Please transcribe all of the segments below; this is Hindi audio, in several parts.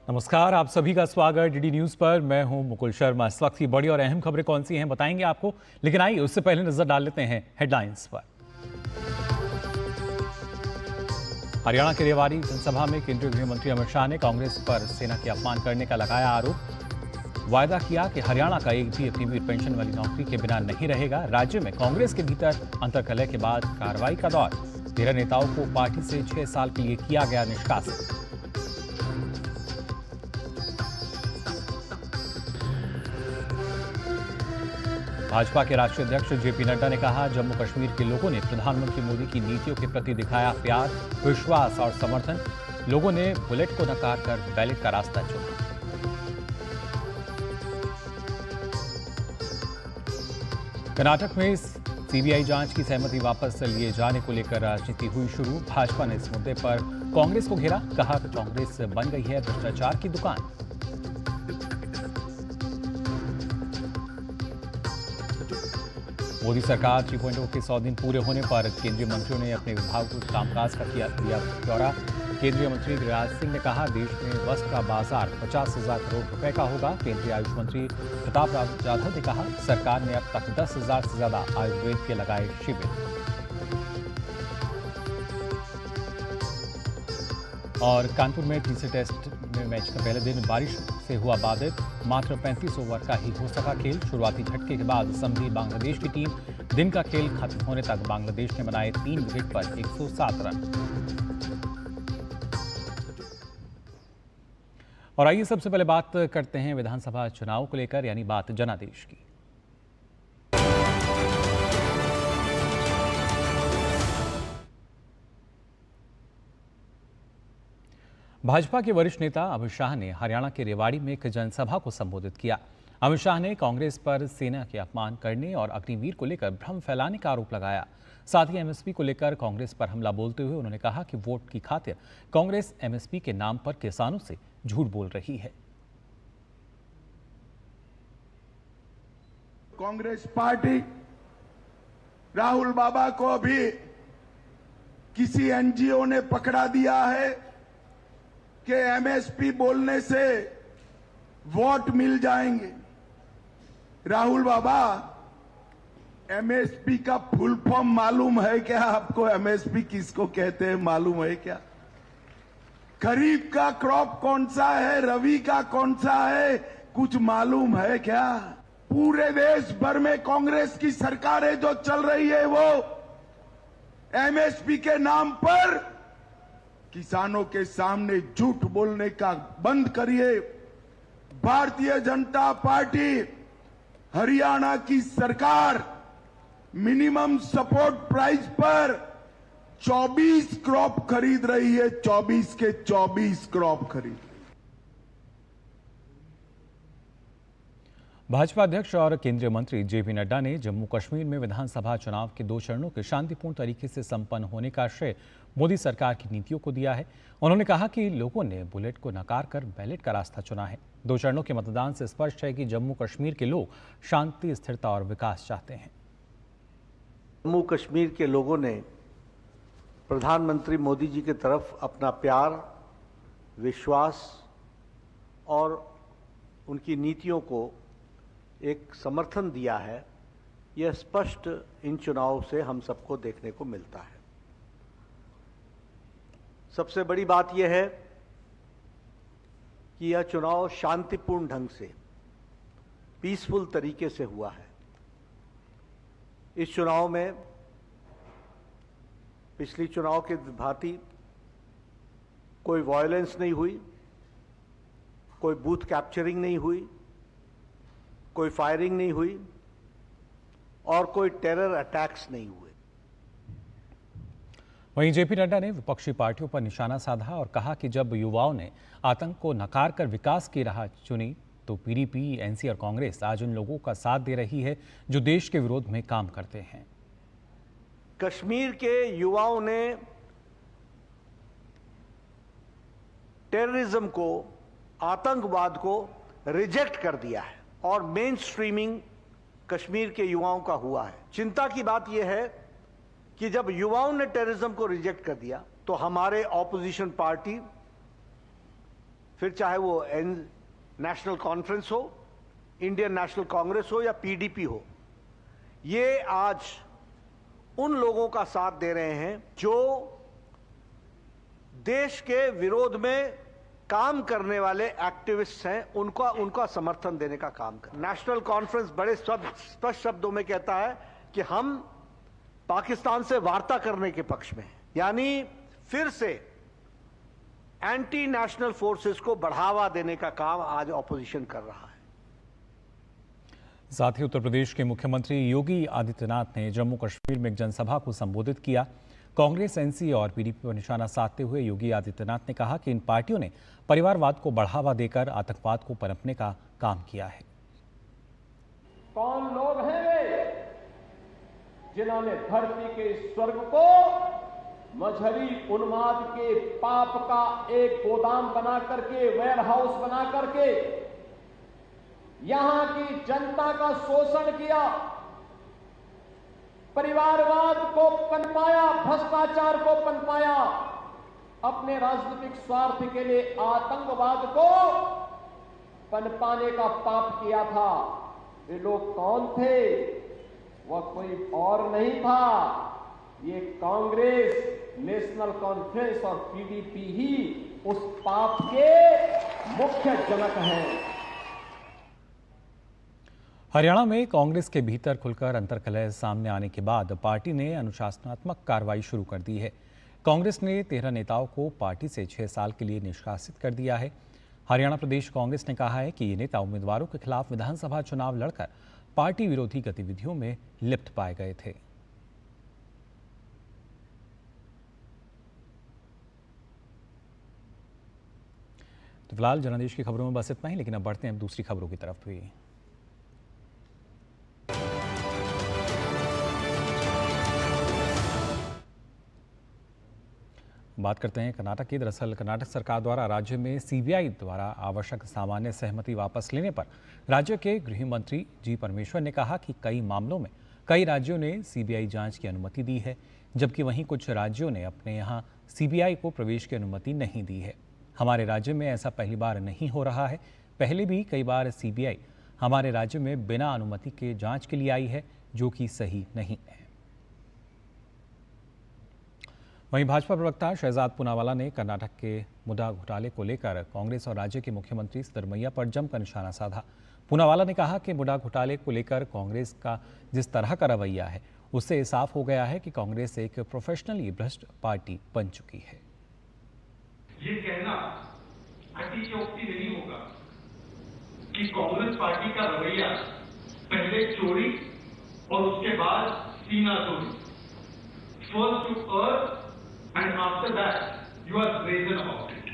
नमस्कार, आप सभी का स्वागत डीडी न्यूज पर। मैं हूं मुकुल शर्मा। इस वक्त की बड़ी और अहम खबरें कौन सी हैं बताएंगे आपको, लेकिन आइए उससे पहले नजर डाल लेते हैं हेडलाइंस पर। हरियाणा के रेवाड़ी जनसभा में केंद्रीय गृह मंत्री अमित शाह ने कांग्रेस पर सेना के अपमान करने का लगाया आरोप। वायदा किया कि हरियाणा का एक भी अग्निवीर पेंशन वाली नौकरी के बिना नहीं रहेगा। राज्य में कांग्रेस के भीतर अंतर्कलह के बाद कार्रवाई का दौर। 13 नेताओं को पार्टी से 6 साल के लिए किया गया निष्कासित। भाजपा के राष्ट्रीय अध्यक्ष जेपी नड्डा ने कहा, जम्मू कश्मीर के लोगों ने प्रधानमंत्री मोदी की नीतियों के प्रति दिखाया प्यार, विश्वास और समर्थन। लोगों ने बुलेट को नकार कर बैलेट का रास्ता चुना। कर्नाटक में सीबीआई जांच की सहमति वापस लिए जाने को लेकर राजनीति हुई शुरू। भाजपा ने इस मुद्दे पर कांग्रेस को घेरा, कहा कि कांग्रेस बन गई है भ्रष्टाचार की दुकान। मोदी सरकार 3.0 के 100 दिन पूरे होने पर केंद्रीय मंत्रियों ने अपने विभागों के कामकाज का किया ब्यौरा। केंद्रीय मंत्री गिरिराज सिंह ने कहा, देश में वस्त्र का बाजार 50,000 करोड़ रुपए का होगा। केंद्रीय आयुष मंत्री प्रताप राव जाधव ने कहा, सरकार ने अब तक 10,000 से ज्यादा आयुर्वेद के लगाए शिविर। और कानपुर में तीसरे टेस्ट में मैच का पहले दिन बारिश से हुआ बाधित। मात्र 35 ओवर का ही हो सका खेल। शुरुआती झटके के बाद संभली बांग्लादेश की टीम। दिन का खेल खत्म होने तक बांग्लादेश ने बनाए 3 विकेट पर 107 रन। और आइए सबसे पहले बात करते हैं विधानसभा चुनाव को लेकर, यानी बात जनादेश की। भाजपा के वरिष्ठ नेता अमित शाह ने हरियाणा के रेवाड़ी में एक जनसभा को संबोधित किया। अमित शाह ने कांग्रेस पर सेना के अपमान करने और अग्निवीर को लेकर भ्रम फैलाने का आरोप लगाया। साथ ही एमएसपी को लेकर कांग्रेस पर हमला बोलते हुए उन्होंने कहा कि वोट की खातिर कांग्रेस एमएसपी के नाम पर किसानों से झूठ बोल रही है। कांग्रेस पार्टी राहुल बाबा को अभी किसी एनजीओ ने पकड़ा दिया है कि एमएसपी बोलने से वोट मिल जाएंगे। राहुल बाबा, एमएसपी का फुल फॉर्म मालूम है क्या आपको? एमएसपी किसको कहते हैं मालूम है क्या? खरीफ का क्रॉप कौन सा है, रबी का कौन सा है, कुछ मालूम है क्या? पूरे देश भर में कांग्रेस की सरकारें जो चल रही है वो एमएसपी के नाम पर किसानों के सामने झूठ बोलने का बंद करिए। भारतीय जनता पार्टी हरियाणा की सरकार मिनिमम सपोर्ट प्राइस पर 24 क्रॉप खरीद रही है। 24 के 24 क्रॉप खरीद। भाजपा अध्यक्ष और केंद्रीय मंत्री जेपी नड्डा ने जम्मू कश्मीर में विधानसभा चुनाव के 2 चरणों के शांतिपूर्ण तरीके से संपन्न होने का श्रेय मोदी सरकार की नीतियों को दिया है। उन्होंने कहा कि लोगों ने बुलेट को नकार कर बैलेट का रास्ता चुना है। 2 चरणों के मतदान से स्पष्ट है कि जम्मू कश्मीर के लोग शांति, स्थिरता और विकास चाहते हैं। जम्मू कश्मीर के लोगों ने प्रधानमंत्री मोदी जी की तरफ अपना प्यार, विश्वास और उनकी नीतियों को एक समर्थन दिया है। यह स्पष्ट इन चुनाव से हम सबको देखने को मिलता है। सबसे बड़ी बात यह है कि यह चुनाव शांतिपूर्ण ढंग से, पीसफुल तरीके से हुआ है। इस चुनाव में पिछली चुनाव के भांति कोई वायलेंस नहीं हुई, कोई बूथ कैप्चरिंग नहीं हुई, कोई फायरिंग नहीं हुई और कोई टेरर अटैक्स नहीं हुए। वहीं जेपी नड्डा ने विपक्षी पार्टियों पर निशाना साधा और कहा कि जब युवाओं ने आतंक को नकार कर विकास की राह चुनी तो पीडीपी, एनसी और कांग्रेस आज उन लोगों का साथ दे रही है जो देश के विरोध में काम करते हैं। कश्मीर के युवाओं ने टेररिज्म को, आतंकवाद को रिजेक्ट कर दिया है और मेन स्ट्रीमिंग कश्मीर के युवाओं का हुआ है। चिंता की बात यह है कि जब युवाओं ने टेररिज्म को रिजेक्ट कर दिया तो हमारे ऑपोजिशन पार्टी फिर चाहे वो नेशनल कॉन्फ्रेंस हो, इंडियन नेशनल कांग्रेस हो या पीडीपी हो, ये आज उन लोगों का साथ दे रहे हैं जो देश के विरोध में काम करने वाले एक्टिविस्ट हैं, उनका समर्थन देने का काम कर। नेशनल कॉन्फ्रेंस बड़े स्पष्ट शब्दों में कहता है कि हम पाकिस्तान से वार्ता करने के पक्ष में हैं, यानी फिर से एंटी नेशनल फोर्सेस को बढ़ावा देने का काम आज ऑपोजिशन कर रहा है। साथ ही उत्तर प्रदेश के मुख्यमंत्री योगी आदित्यनाथ ने जम्मू कश्मीर में एक जनसभा को संबोधित किया। कांग्रेस, एनसी और पीडीपी पर निशाना साधते हुए योगी आदित्यनाथ ने कहा कि इन पार्टियों ने परिवारवाद को बढ़ावा देकर आतंकवाद को पनपने का काम किया है। कौन लोग हैं वे जिन्होंने धरती के स्वर्ग को मजहबी उन्माद के पाप का एक गोदाम बना करके, वेयर हाउस बना करके यहां की जनता का शोषण किया, परिवारवाद को पनपाया, भ्रष्टाचार को पनपाया, अपने राजनीतिक स्वार्थ के लिए आतंकवाद को पनपाने का पाप किया था। वे लोग कौन थे? वह कोई और नहीं था, ये कांग्रेस, नेशनल कॉन्फ्रेंस और पीडीपी ही उस पाप के मुख्य जनक हैं। हरियाणा में कांग्रेस के भीतर खुलकर अंतर्कलह सामने आने के बाद पार्टी ने अनुशासनात्मक कार्रवाई शुरू कर दी है। कांग्रेस ने 13 नेताओं को पार्टी से 6 साल के लिए निष्कासित कर दिया है। हरियाणा प्रदेश कांग्रेस ने कहा है कि ये नेता उम्मीदवारों के खिलाफ विधानसभा चुनाव लड़कर पार्टी विरोधी गतिविधियों में लिप्त पाए गए थे। तो फिलहाल जनादेश की खबरों में बस इतना ही, लेकिन अब बढ़ते हैं दूसरी खबरों की तरफ भी। बात करते हैं कर्नाटक की। दरअसल कर्नाटक सरकार द्वारा राज्य में सीबीआई द्वारा आवश्यक सामान्य सहमति वापस लेने पर राज्य के गृह मंत्री जी परमेश्वर ने कहा कि कई मामलों में कई राज्यों ने सीबीआई जांच की अनुमति दी है, जबकि वहीं कुछ राज्यों ने अपने यहां सीबीआई को प्रवेश की अनुमति नहीं दी है। हमारे राज्य में ऐसा पहली बार नहीं हो रहा है, पहले भी कई बार सीबीआई हमारे राज्य में बिना अनुमति के जांच के लिए आई है, जो कि सही नहीं है। वहीं भाजपा प्रवक्ता शहजाद पूनावाला ने कर्नाटक के मुद्दा घोटाले को लेकर कांग्रेस और राज्य के मुख्यमंत्री सिद्धरमैया पर जमकर निशाना साधा। पूनावाला ने कहा कि मुद्दा घोटाले को लेकर कांग्रेस का जिस तरह का रवैया है, उससे साफ हो गया है कि कांग्रेस एक प्रोफेशनली भ्रष्ट पार्टी बन चुकी है। ये कहना अतिशयोक्ति नहीं होगा कि कांग्रेस पार्टी का रवैया पहले चोरी और उसके बाद सीना तोड़ी, first to earth and after that you are brazen about it.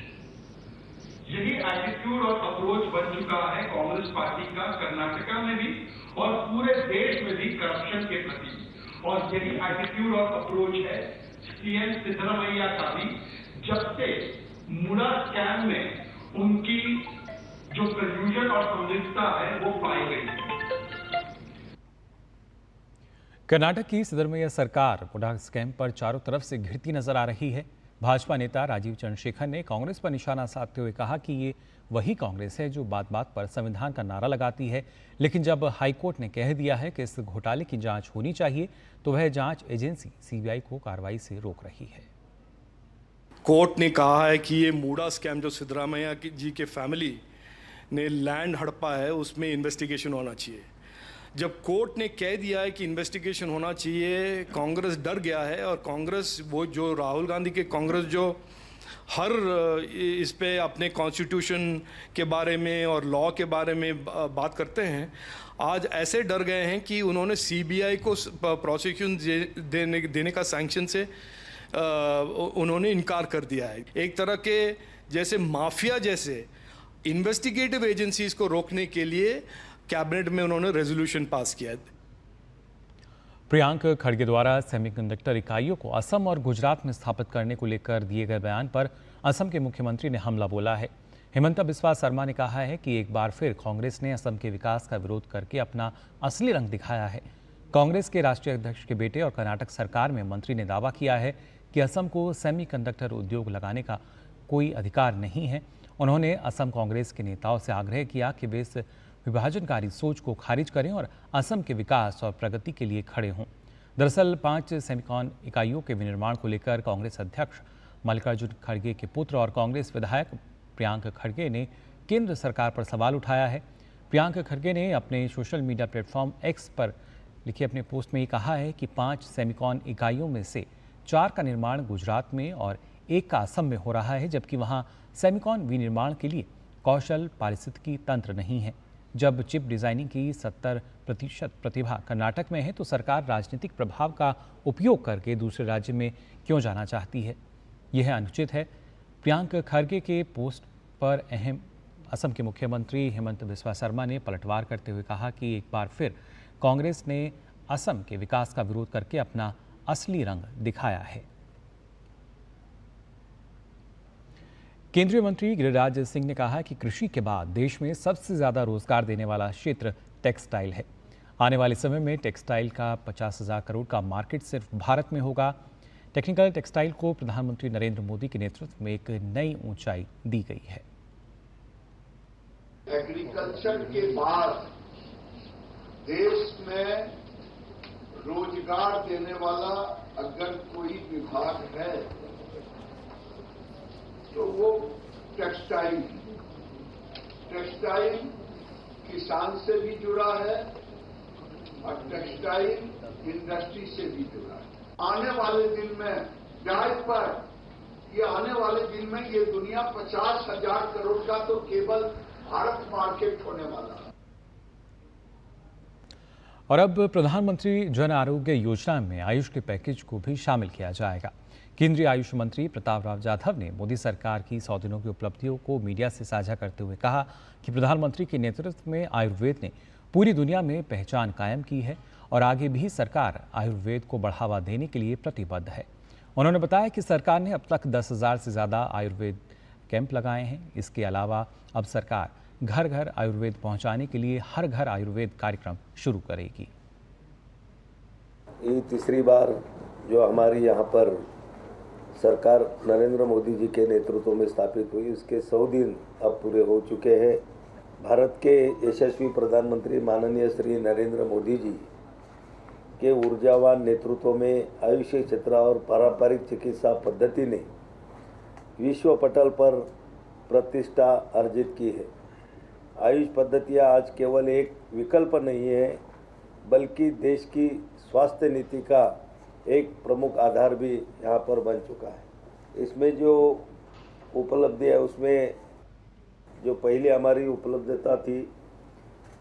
यही एटीट्यूड और अप्रोच बन चुका है कांग्रेस पार्टी का कर्नाटका में भी और पूरे देश में भी करप्शन के प्रति, और यही एटीट्यूड और अप्रोच है सीएम सिद्धरमैया का भी, जब से मुड़ा स्कैम में उनकी जो कन्फ्यूजन और संलिप्तता है वो पाई गई। कर्नाटक की सिद्धरमैया सरकार मुडा स्कैम पर चारों तरफ से घिरती नजर आ रही है। भाजपा नेता राजीव चंद्रशेखर ने कांग्रेस पर निशाना साधते हुए कहा कि ये वही कांग्रेस है जो बात बात पर संविधान का नारा लगाती है, लेकिन जब हाईकोर्ट ने कह दिया है कि इस घोटाले की जांच होनी चाहिए, तो वह जांच एजेंसी सीबीआई को कार्रवाई से रोक रही है। कोर्ट ने कहा है कि ये मूडा स्कैम जो सिद्धरामैया जी के फैमिली ने लैंड हड़पा है, उसमें इन्वेस्टिगेशन होना चाहिए। जब कोर्ट ने कह दिया है कि इन्वेस्टिगेशन होना चाहिए, कांग्रेस डर गया है। और कांग्रेस, वो जो राहुल गांधी के कांग्रेस जो हर इस पे अपने कॉन्स्टिट्यूशन के बारे में और लॉ के बारे में बात करते हैं, आज ऐसे डर गए हैं कि उन्होंने सीबीआई को प्रोसिक्यूशन देने का सैंक्शन से उन्होंने इनकार कर दिया है। एक तरह के जैसे माफिया जैसे इन्वेस्टिगेटिव एजेंसीज को रोकने के लिए कैबिनेट में उन्होंने रेजोल्यूशन पास किया है। प्रियांक खड़गे द्वारा सेमीकंडक्टर इकाइयों को असम और गुजरात में स्थापित करने को लेकर दिए गए बयान पर असम के मुख्यमंत्री ने हमला बोला है। हिमंता बिस्वा शर्मा ने कहा है कि एक बार फिर कांग्रेस ने असम के विकास का विरोध करके अपना असली रंग दिखाया है। कांग्रेस के राष्ट्रीय अध्यक्ष के बेटे और कर्नाटक सरकार में मंत्री ने दावा किया है कि असम को सेमीकंडक्टर उद्योग लगाने का कोई अधिकार नहीं है उन्होंने असम कांग्रेस के नेताओं से आग्रह किया कि वे इस विभाजनकारी सोच को खारिज करें और असम के विकास और प्रगति के लिए खड़े हों। दरअसल 5 सेमिकॉन इकाइयों के विनिर्माण को लेकर कांग्रेस अध्यक्ष मल्लिकार्जुन खड़गे के पुत्र और कांग्रेस विधायक प्रियांक खड़गे ने केंद्र सरकार पर सवाल उठाया है। प्रियांक खड़गे ने अपने सोशल मीडिया प्लेटफॉर्म एक्स पर लिखे अपने पोस्ट में ये कहा है कि 5 सेमिकॉन इकाइयों में से 4 का निर्माण गुजरात में और 1 का असम में हो रहा है, जबकि वहां सेमिकॉन विनिर्माण के लिए कौशल पारिस्थितिकी तंत्र नहीं है। जब चिप डिजाइनिंग की 70% प्रतिभा कर्नाटक में है तो सरकार राजनीतिक प्रभाव का उपयोग करके दूसरे राज्य में क्यों जाना चाहती है? यह अनुचित है। प्रियांक खड़गे के पोस्ट पर असम के मुख्यमंत्री हेमंत बिस्वा शर्मा ने पलटवार करते हुए कहा कि एक बार फिर कांग्रेस ने असम के विकास का विरोध करके अपना असली रंग दिखाया है। केंद्रीय मंत्री गिरिराज सिंह ने कहा कि कृषि के बाद देश में सबसे ज्यादा रोजगार देने वाला क्षेत्र टेक्सटाइल है। आने वाले समय में टेक्सटाइल का 50,000 करोड़ का मार्केट सिर्फ भारत में होगा। टेक्निकल टेक्सटाइल को प्रधानमंत्री नरेंद्र मोदी के नेतृत्व में एक नई ऊंचाई दी गई है। एग्रीकल्चर के बाद देश में रोजगार देने वाला अगर कोई विभाग है तो वो टेक्सटाइल किसान से भी जुड़ा है और टेक्सटाइल इंडस्ट्री से भी जुड़ा है। आने वाले दिन में आने वाले दिन में ये दुनिया 50,000 करोड़ का तो केवल भारत मार्केट होने वाला है। और अब प्रधानमंत्री जन आरोग्य योजना में आयुष के पैकेज को भी शामिल किया जाएगा। केंद्रीय आयुष मंत्री प्रताप राव जाधव ने मोदी सरकार की 100 दिनों की उपलब्धियों को मीडिया से साझा करते हुए कहा कि प्रधानमंत्री के नेतृत्व में आयुर्वेद ने पूरी दुनिया में पहचान कायम की है और आगे भी सरकार आयुर्वेद को बढ़ावा देने के लिए प्रतिबद्ध है। उन्होंने बताया कि सरकार ने अब तक 10,000 से ज़्यादा आयुर्वेद कैंप लगाए हैं। इसके अलावा अब सरकार घर घर आयुर्वेद पहुंचाने के लिए हर घर आयुर्वेद कार्यक्रम शुरू करेगी। ये तीसरी बार जो हमारी यहाँ पर सरकार नरेंद्र मोदी जी के नेतृत्व में स्थापित हुई, इसके 100 दिन अब पूरे हो चुके हैं। भारत के यशस्वी प्रधानमंत्री माननीय श्री नरेंद्र मोदी जी के ऊर्जावान नेतृत्व में आयुष क्षेत्र और पारंपरिक चिकित्सा पद्धति ने विश्व पटल पर प्रतिष्ठा अर्जित की है। आयुष पद्धतियाँ आज केवल एक विकल्प नहीं है, बल्कि देश की स्वास्थ्य नीति का एक प्रमुख आधार भी यहाँ पर बन चुका है। इसमें जो उपलब्धि है, उसमें जो पहले हमारी उपलब्धता थी,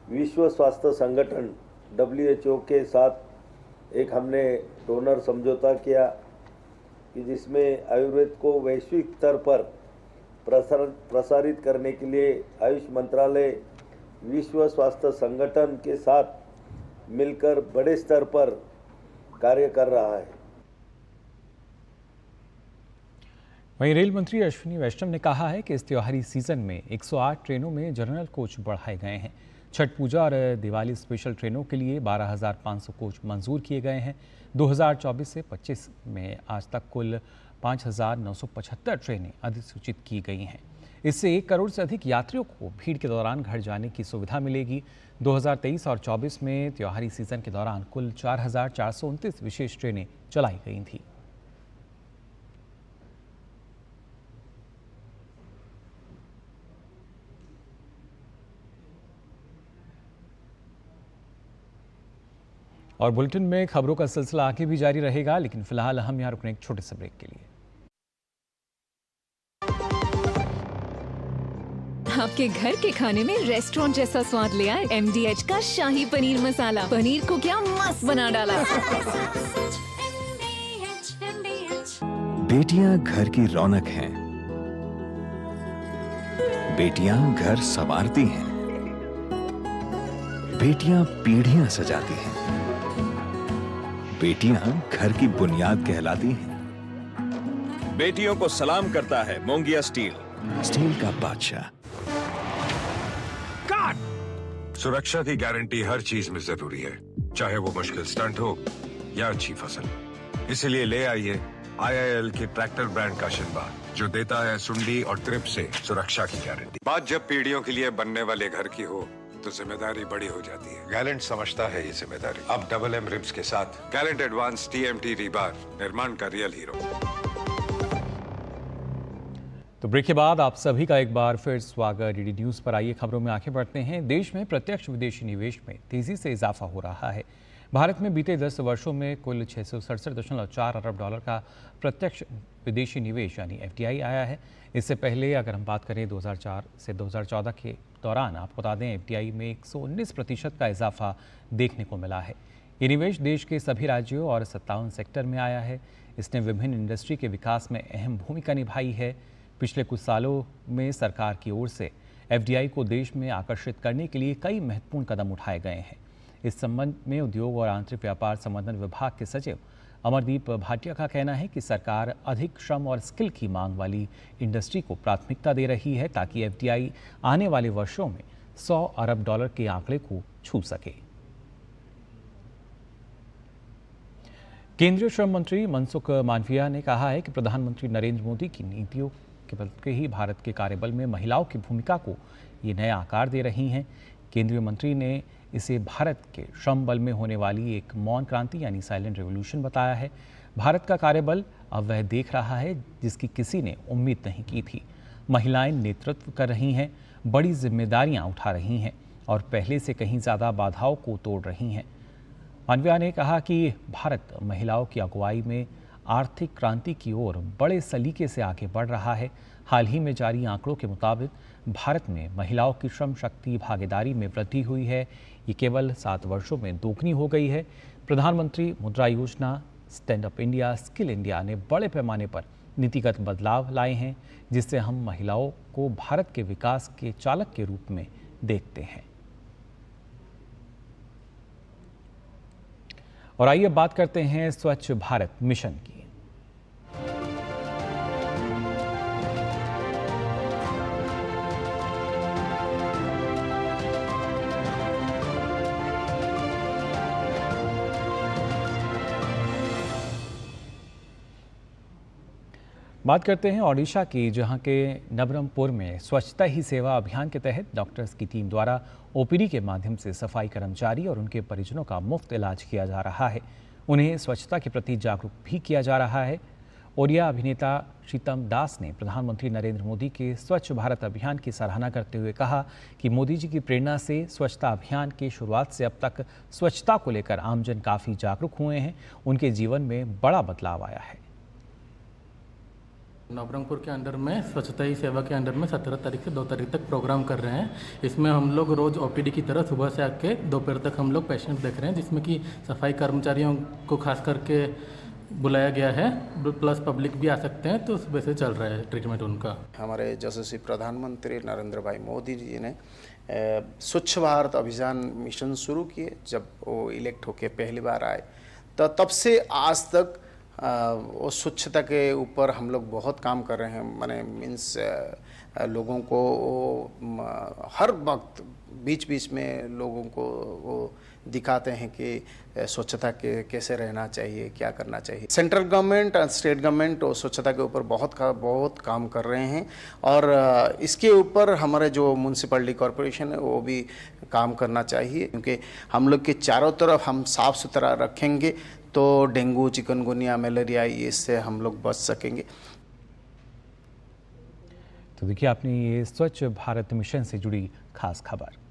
विश्व स्वास्थ्य संगठन WHO के साथ एक हमने डोनर समझौता किया कि जिसमें आयुर्वेद को वैश्विक स्तर पर प्रसारित करने के लिए आयुष मंत्रालय विश्व स्वास्थ्य संगठन के साथ मिलकर बड़े स्तर पर कार्य कर रहा है। वहीं रेल मंत्री अश्विनी वैष्णव ने कहा है कि इस त्योहारी सीजन में 108 ट्रेनों में जनरल कोच बढ़ाए गए हैं। छठ पूजा और दिवाली स्पेशल ट्रेनों के लिए 12,500 कोच मंजूर किए गए हैं। 2024 से 25 में आज तक कुल 5,975 ट्रेनें अधिसूचित की गई हैं। इससे 1 करोड़ से अधिक यात्रियों को भीड़ के दौरान घर जाने की सुविधा मिलेगी। 2023 और 24 में त्योहारी सीजन के दौरान कुल 4,429 विशेष ट्रेनें चलाई गई थीं। और बुलेटिन में खबरों का सिलसिला आगे भी जारी रहेगा, लेकिन फिलहाल हम यहाँ रुकने एक छोटे से ब्रेक के लिए। आपके घर के खाने में रेस्टोरेंट जैसा स्वाद ले आए MDH का शाही पनीर मसाला। पनीर को क्या मस्त बना डाला। बेटियां घर की रौनक हैं। बेटियां घर संवारती हैं। बेटियां पीढ़ियां सजाती हैं। बेटियां घर की बुनियाद कहलाती हैं। बेटियों को सलाम करता है मोंगिया स्टील, स्टील का बादशाह। सुरक्षा की गारंटी हर चीज में जरूरी है, चाहे वो मुश्किल स्टंट हो या अच्छी फसल। इसलिए ले आइए IIL के ट्रैक्टर ब्रांड का शिनबा, जो देता है सुंडी और ट्रिप से सुरक्षा की गारंटी। बात जब पीढ़ियों के लिए बनने वाले घर की हो तो जिम्मेदारी बड़ी हो जाती है। गैलेंट समझता है ये जिम्मेदारी। अब डबल एम रिब्स के साथ गैलेंट एडवांस TMT रीबार, निर्माण का रियल हीरो। तो ब्रेक के बाद आप सभी का एक बार फिर स्वागत। डीडी न्यूज पर आइए खबरों में आगे बढ़ते हैं। देश में प्रत्यक्ष विदेशी निवेश में तेजी से इजाफा हो रहा है। भारत में बीते 10 वर्षों में कुल 667.4 अरब डॉलर का प्रत्यक्ष विदेशी निवेश यानी FDI आया है। इससे पहले अगर हम बात करें 2004 से 2014 के दौरान, आपको बता दें FDI में 119% का इजाफा देखने को मिला है। ये निवेश देश के सभी राज्यों और 57 सेक्टर में आया है। इसने विभिन्न इंडस्ट्री के विकास में अहम भूमिका निभाई है। पिछले कुछ सालों में सरकार की ओर से FDI को देश में आकर्षित करने के लिए कई महत्वपूर्ण कदम उठाए गए हैं। इस संबंध में उद्योग और आंतरिक व्यापार संवर्धन विभाग के सचिव अमरदीप भाटिया का कहना है कि सरकार अधिक श्रम और स्किल की मांग वाली इंडस्ट्री को प्राथमिकता दे रही है ताकि FDI आने वाले वर्षों में 100 अरब डॉलर के आंकड़े को छू सके। केंद्रीय श्रम मंत्री मनसुख मांडविया ने कहा है कि प्रधानमंत्री नरेंद्र मोदी की नीतियों के बल ही भारत के कार्यबल में महिलाओं की भूमिका को ये नया आकार दे रही हैं। केंद्रीय मंत्री ने इसे भारत के श्रम बल में होने वाली एक मौन क्रांति यानी साइलेंट रेवोल्यूशन बताया है। भारत का कार्यबल अब वह देख रहा है जिसकी किसी ने उम्मीद नहीं की थी। महिलाएं नेतृत्व कर रही हैं, बड़ी जिम्मेदारियां उठा रही हैं और पहले से कहीं ज़्यादा बाधाओं को तोड़ रही हैं। मांडविया ने कहा कि भारत महिलाओं की अगुवाई में आर्थिक क्रांति की ओर बड़े सलीके से आगे बढ़ रहा है। हाल ही में जारी आंकड़ों के मुताबिक भारत में महिलाओं की श्रम शक्ति भागीदारी में वृद्धि हुई है। ये केवल 7 वर्षों में दोगुनी हो गई है। प्रधानमंत्री मुद्रा योजना, stand up India, skill India ने बड़े पैमाने पर नीतिगत बदलाव लाए हैं जिससे हम महिलाओं को भारत के विकास के चालक के रूप में देखते हैं। और आइए बात करते हैं स्वच्छ भारत मिशन की। बात करते हैं ओडिशा की, जहां के नबरंगपुर में स्वच्छता ही सेवा अभियान के तहत डॉक्टर्स की टीम द्वारा OPD के माध्यम से सफाई कर्मचारी और उनके परिजनों का मुफ्त इलाज किया जा रहा है। उन्हें स्वच्छता के प्रति जागरूक भी किया जा रहा है। ओडिया अभिनेता श्रीतम दास ने प्रधानमंत्री नरेंद्र मोदी के स्वच्छ भारत अभियान की सराहना करते हुए कहा कि मोदी जी की प्रेरणा से स्वच्छता अभियान की शुरुआत से अब तक स्वच्छता को लेकर आमजन काफ़ी जागरूक हुए हैं। उनके जीवन में बड़ा बदलाव आया है। नवरंगपुर के अंडर में स्वच्छता ही सेवा के अंडर में 17 तारीख से 2 तारीख तक प्रोग्राम कर रहे हैं। इसमें हम लोग रोज़ OPD की तरह सुबह से आके दोपहर तक हम लोग पेशेंट देख रहे हैं, जिसमें कि सफाई कर्मचारियों को खास करके बुलाया गया है, प्लस पब्लिक भी आ सकते हैं। तो सुबह से चल रहा है ट्रीटमेंट उनका। हमारे यशस्वी प्रधानमंत्री नरेंद्र भाई मोदी जी ने स्वच्छ भारत अभियान मिशन शुरू किए जब वो इलेक्ट होके पहली बार आए, तो तब से आज तक वो स्वच्छता के ऊपर हम लोग बहुत काम कर रहे हैं। माने मीन्स लोगों को हर वक्त बीच बीच में लोगों को वो दिखाते हैं कि स्वच्छता के कैसे रहना चाहिए, क्या करना चाहिए। सेंट्रल गवर्नमेंट और स्टेट गवर्नमेंट स्वच्छता के ऊपर बहुत काम कर रहे हैं और इसके ऊपर हमारे जो म्यूनसिपैलिटी कॉरपोरेशन है वो भी काम करना चाहिए, क्योंकि हम लोग के चारों तरफ हम साफ़ सुथरा रखेंगे तो डेंगू, चिकनगुनिया, मलेरिया इससे हम लोग बच सकेंगे। तो देखिए आपने ये स्वच्छ भारत मिशन से जुड़ी खास खबर।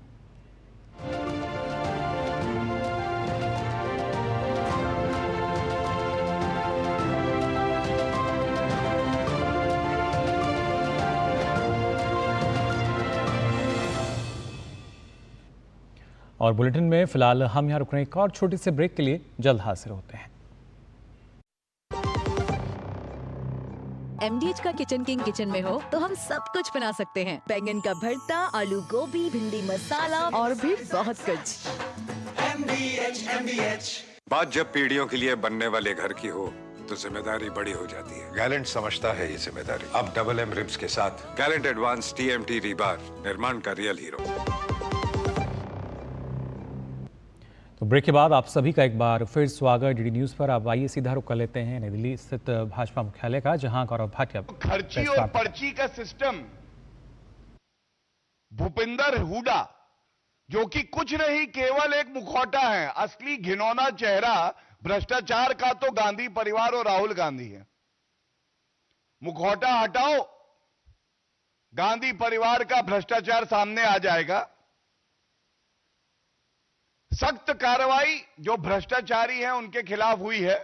और बुलेटिन में फिलहाल हम यहाँ रुक रहे हैं एक और छोटे से ब्रेक के लिए, जल्द हाजिर होते हैं। MDH का किचन किंग किचन में हो तो हम सब कुछ बना सकते हैं। बैंगन का भरता, आलू गोभी, भिंडी मसाला और भी बहुत कुछ। MDH। बात जब पीढ़ियों के लिए बनने वाले घर की हो तो जिम्मेदारी बड़ी हो जाती है। गैलेंट समझता है ये जिम्मेदारी। अब डबल एम रिब्स के साथ गैलेंट एडवांस TMT रीबार, निर्माण का रियल हीरो। तो ब्रेक के बाद आप सभी का एक बार फिर स्वागत डीडी न्यूज पर। अब आइए सीधा रुख कर लेते हैं नई दिल्ली स्थित भाजपा मुख्यालय का, जहां गौरव भाटिया खर्ची और पर्ची का सिस्टम भूपिंदर हुडा, जो कि कुछ नहीं केवल एक मुखौटा है, असली घिनौना चेहरा भ्रष्टाचार का तो गांधी परिवार और राहुल गांधी है। मुखौटा हटाओ, गांधी परिवार का भ्रष्टाचार सामने आ जाएगा। सख्त कार्रवाई जो भ्रष्टाचारी हैं उनके खिलाफ हुई है।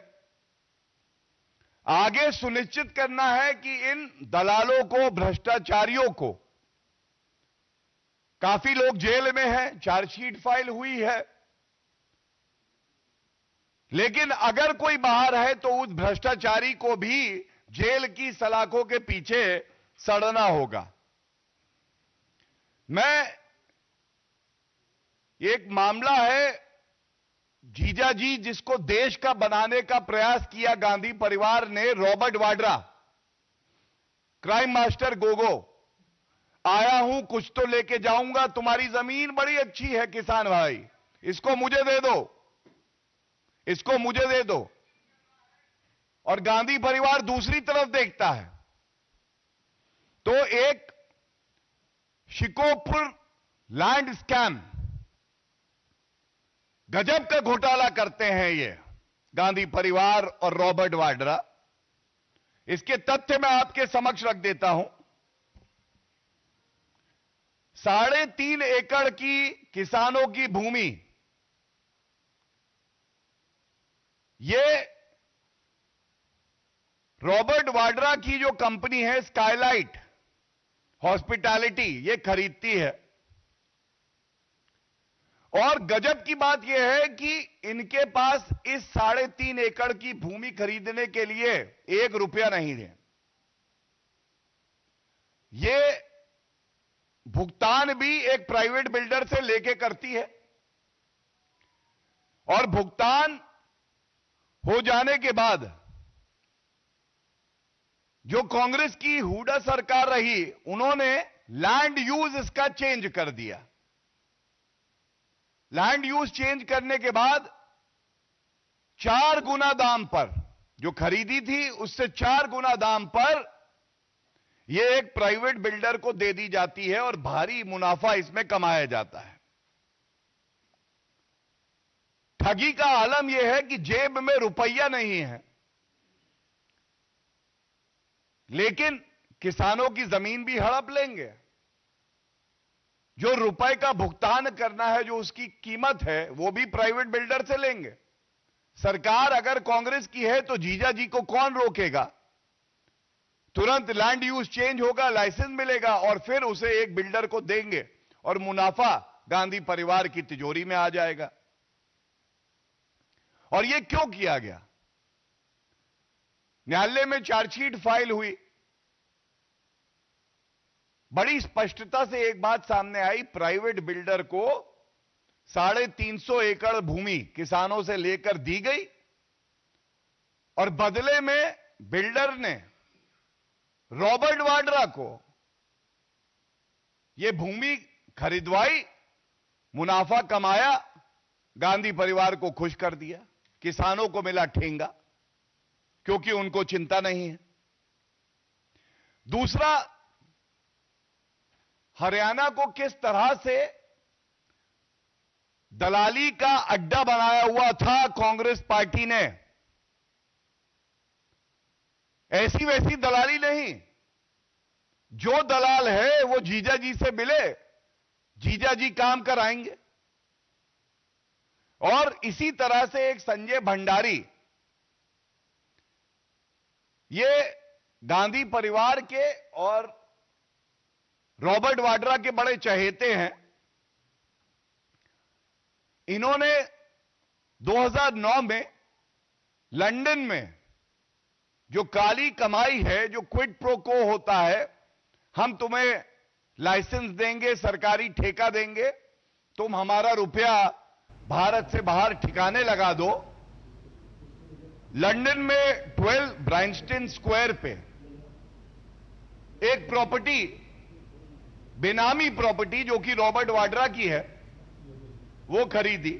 आगे सुनिश्चित करना है कि इन दलालों को, भ्रष्टाचारियों को, काफी लोग जेल में हैं, चार्जशीट फाइल हुई है, लेकिन अगर कोई बाहर है तो उस भ्रष्टाचारी को भी जेल की सलाखों के पीछे सड़ना होगा। एक मामला है जीजा जी, जिसको देश का बनाने का प्रयास किया गांधी परिवार ने। Robert Vadra, crime master Gogo, आया हूं कुछ तो लेके जाऊंगा, तुम्हारी जमीन बड़ी अच्छी है किसान भाई, इसको मुझे दे दो, इसको मुझे दे दो। और गांधी परिवार दूसरी तरफ देखता है तो एक शिकोपुर लैंड स्कैम, गजब का घोटाला करते हैं ये गांधी परिवार और रॉबर्ट वाड्रा। इसके तथ्य मैं आपके समक्ष रख देता हूं। 3.5 एकड़ की किसानों की भूमि, ये रॉबर्ट वाड्रा की जो कंपनी है स्काईलाइट हॉस्पिटैलिटी, ये खरीदती है। और गजब की बात यह है कि इनके पास इस 3.5 एकड़ की भूमि खरीदने के लिए 1 रुपया नहीं है। ये भुगतान भी एक प्राइवेट बिल्डर से लेके करती है, और भुगतान हो जाने के बाद जो कांग्रेस की हुडा सरकार रही, उन्होंने लैंड यूज इसका चेंज कर दिया। लैंड यूज चेंज करने के बाद 4 गुना दाम पर, जो खरीदी थी उससे 4 गुना दाम पर यह एक प्राइवेट बिल्डर को दे दी जाती है और भारी मुनाफा इसमें कमाया जाता है। ठगी का आलम यह है कि जेब में रुपया नहीं है, लेकिन किसानों की जमीन भी हड़प लेंगे। जो रुपए का भुगतान करना है, जो उसकी कीमत है, वो भी प्राइवेट बिल्डर से लेंगे। सरकार अगर कांग्रेस की है तो जीजा जी को कौन रोकेगा? तुरंत लैंड यूज चेंज होगा, लाइसेंस मिलेगा और फिर उसे एक बिल्डर को देंगे और मुनाफा गांधी परिवार की तिजोरी में आ जाएगा। और यह क्यों किया गया? न्यायालय में चार्जशीट फाइल हुई, बड़ी स्पष्टता से एक बात सामने आई, प्राइवेट बिल्डर को 350 एकड़ भूमि किसानों से लेकर दी गई और बदले में बिल्डर ने रॉबर्ट वाड्रा को यह भूमि खरीदवाई, मुनाफा कमाया, गांधी परिवार को खुश कर दिया, किसानों को मिला ठेंगा, क्योंकि उनको चिंता नहीं है। दूसरा, हरियाणा को किस तरह से दलाली का अड्डा बनाया हुआ था कांग्रेस पार्टी ने। ऐसी वैसी दलाली नहीं, जो दलाल है वो जीजा जी से मिले, जीजा जी काम कराएंगे। और इसी तरह से एक संजय भंडारी, ये गांधी परिवार के और रॉबर्ट वाड्रा के बड़े चहेते हैं। इन्होंने 2009 में लंदन में जो काली कमाई है, जो क्विड प्रो को होता है, हम तुम्हें लाइसेंस देंगे, सरकारी ठेका देंगे, तुम हमारा रुपया भारत से बाहर ठिकाने लगा दो। लंदन में 12 ब्राइंस्टन स्क्वायर पे एक प्रॉपर्टी, बेनामी प्रॉपर्टी, जो कि रॉबर्ट वाड्रा की है, वो खरीदी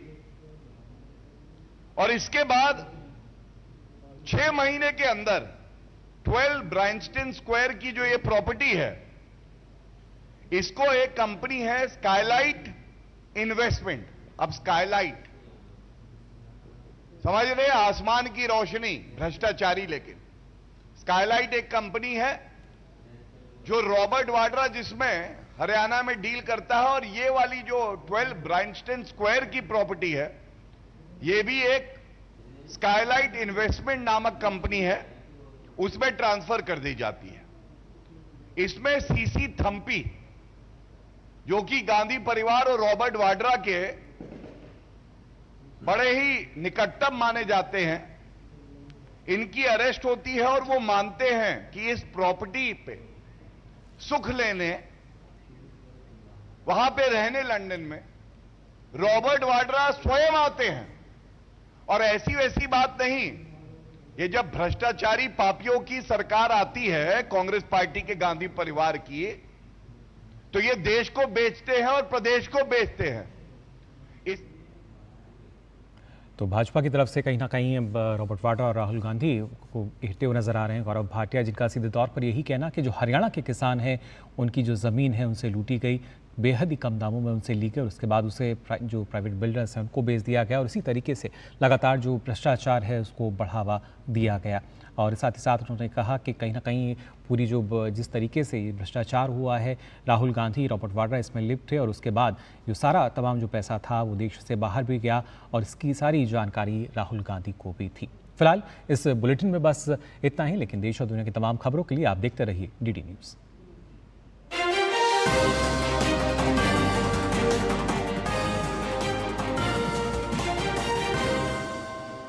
और इसके बाद 6 महीने के अंदर 12 ब्राइंस्टन स्क्वायर की जो ये प्रॉपर्टी है, इसको एक कंपनी है स्काईलाइट इन्वेस्टमेंट। अब स्काईलाइट समझ रहे, आसमान की रोशनी, भ्रष्टाचारी, लेकिन स्काईलाइट एक कंपनी है जो रॉबर्ट वाड्रा जिसमें हरियाणा में डील करता है, और ये वाली जो 12 ब्राइंस्टन स्क्वायर की प्रॉपर्टी है, ये भी एक स्काईलाइट इन्वेस्टमेंट नामक कंपनी है, उसमें ट्रांसफर कर दी जाती है। इसमें सीसी थम्पी, जो कि गांधी परिवार और रॉबर्ट वाड्रा के बड़े ही निकटतम माने जाते हैं, इनकी अरेस्ट होती है और वो मानते हैं कि इस प्रॉपर्टी पे सुख लेने, वहां पे रहने लंदन में रॉबर्ट वाड्रा स्वयं आते हैं। और ऐसी वैसी बात नहीं, ये जब भ्रष्टाचारी पापियों की सरकार आती है, कांग्रेस पार्टी के गांधी परिवार की, तो ये देश को बेचते हैं और प्रदेश को बेचते हैं। तो भाजपा की तरफ से कहीं ना कहीं रॉबर्ट वाड्रा और राहुल गांधी को घेरते हुए नजर आ रहे हैं गौरव भाटिया, जिनका सीधे तौर पर यही कहना कि जो हरियाणा के किसान हैं उनकी जो ज़मीन है उनसे लूटी गई, बेहद ही कम दामों में उनसे ली गई और उसके बाद उसे जो प्राइवेट बिल्डर्स हैं उनको बेच दिया गया, और इसी तरीके से लगातार जो भ्रष्टाचार है उसको बढ़ावा दिया गया। और साथ ही साथ उन्होंने कहा कि कहीं ना कहीं पूरी जो जिस तरीके से ये भ्रष्टाचार हुआ है, राहुल गांधी, रॉबर्ट वाड्रा इसमें लिप्त थे, और उसके बाद जो सारा तमाम जो पैसा था वो देश से बाहर भी गया, और इसकी सारी जानकारी राहुल गांधी को भी थी। फिलहाल इस बुलेटिन में बस इतना ही, लेकिन देश और दुनिया की तमाम खबरों के लिए आप देखते रहिए DD न्यूज़।